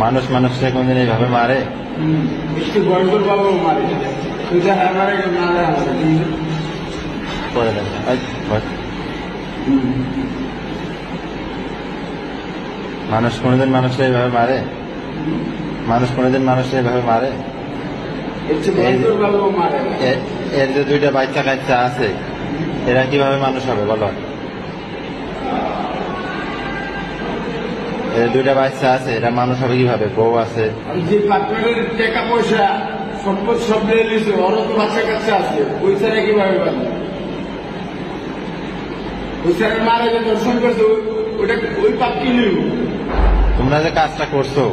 মানুষ মানুষকে কোনদিন এইভাবে মারে? একটু গন্ডগোল বাবু মারে তুই আমার না করে দেন মানুষ কোনদিন মানুষকে এইভাবে মারে? মানুষ কোনদিন মানুষকে এইভাবে মারে? একটু গন্ডগোল বাবু মারে এর যে দুইটা বাচ্চা কাচ্চা আছে এরা কিভাবে মানুষ হবে বলো? এর দুইটা বাচ্চা আছে এরা মানুষ হবে কিভাবে? বউ আছে, যে পার্টনারের টাকা পয়সা সম্পদ সব নিয়ে নিয়েছে ওরও তো বাচ্চা কাচ্চা আছে ওই ছাড়া কিভাবে পারবে? ওই ছাড়া মারা যে দর্শন করছে ওটা ওই পাপ কি নিল? তোমরা যে কাজটা করছো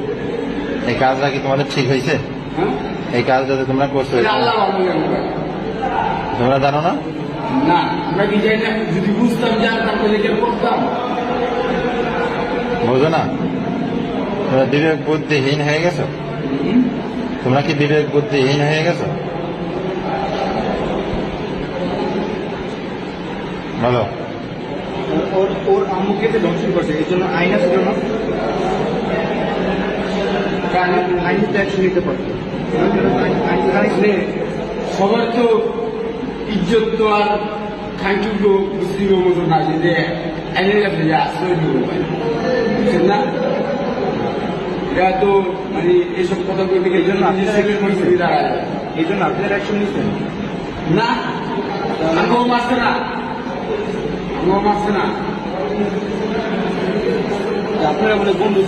এই কাজটা কি তোমাদের ঠিক হয়েছে? হ্যাঁ এই কাজটা যে তোমরা করছো এটা আল্লাহ ভালো জানে। তোমরা জানো না? না আমরা কি জানি না? যদি বুঝতাম জানতাম তাহলে কেন করতাম? বোঝো না? তোমরা বিবেক বুদ্ধিহীন হয়ে গেছো? তোমরা কি বিবেক বুদ্ধিহীন হয়ে গেছো? বলো। ওর আম্মুকে যে দর্শন করছে এই জন্য আইন আছে জন্য আইন তো অ্যাকশন নিতে পারতো। সবার তো ইজ্জত তো আর খাইটুকু মুসলিমের মতো না যে আইনের কাছে যে আশ্রয় দিব বুঝছেন না? এটা তো মানে এইসব কথা বলতে এই জন্য আপনি দাঁড়ায় এই জন্য আপনার অ্যাকশন নিচ্ছেন না? আমিও মারছে না, আমিও মারছে না, আপনারা বলে বন্ধু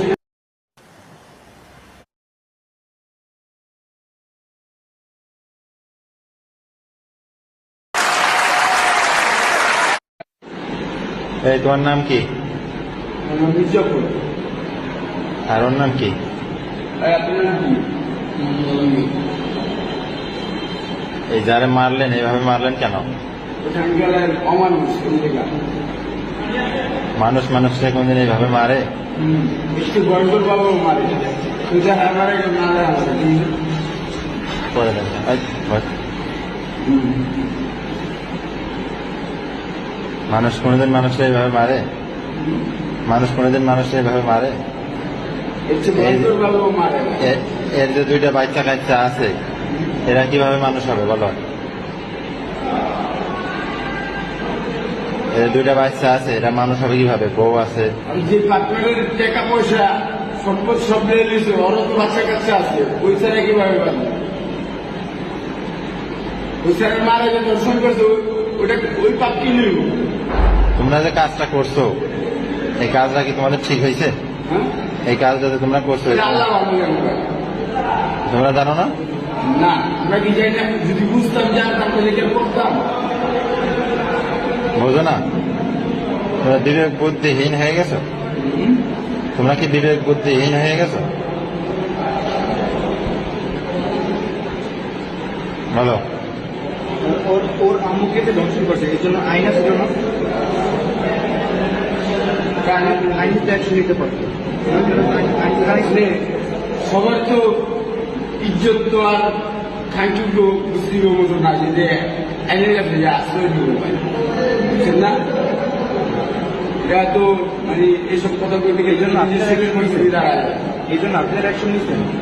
এই তোমার নাম কি? মির্জাপুর। আর ওর নাম কি? আপনার নাম কি? এই যারে মারলেন এইভাবে মারলেন কেন? ওখানকার অমানুষ মানুষ মানুষকে কোনদিন এইভাবে মারে? একটু গন্ডগোল বাবু মারে তুই আমার না করে দেন মানুষ কোনদিন মানুষকে এইভাবে মারে? মানুষ কোনদিন মানুষকে এইভাবে মারে? একটু গন্ডগোল বাবু মারে এর যে দুইটা বাচ্চা কাচ্চা আছে এরা কিভাবে মানুষ হবে বলো? এর দুইটা বাচ্চা আছে এরা মানুষ হবে কিভাবে? বউ আছে, যে পার্টনারের টাকা পয়সা সম্পদ সব নিয়ে নিয়েছে ওরও তো বাচ্চা কাচ্চা আছে ওই ছাড়া কিভাবে পারবে? ওই ছাড়া মারা যে দর্শন করছে ওটা ওই পাপ কি নিল? তোমরা যে কাজটা করছো এই কাজটা কি তোমাদের ঠিক হয়েছে? হ্যাঁ এই কাজটা যে তোমরা করছো এটা আল্লাহ ভালো জানে। তোমরা জানো না? না আমরা কি জানি না? যদি বুঝতাম জানতাম তাহলে কেন করতাম? বোঝো না? তোমরা বিবেক বুদ্ধিহীন হয়ে গেছো? তোমরা কি বিবেক বুদ্ধিহীন হয়ে গেছো? বলো। ওর আম্মুকে যে দর্শন করছে এই জন্য আইন আছে জন্য আইন তো অ্যাকশন নিতে পারতো। সবার তো ইজ্জত তো আর খাইটুকু মুসলিমের মতো না যে আইনের কাছে যে আশ্রয় দিব বুঝছেন না? এটা তো মানে এইসব কথা বলতে এই জন্য আপনি দাঁড়ায় এই জন্য আপনার অ্যাকশন নিচ্ছেন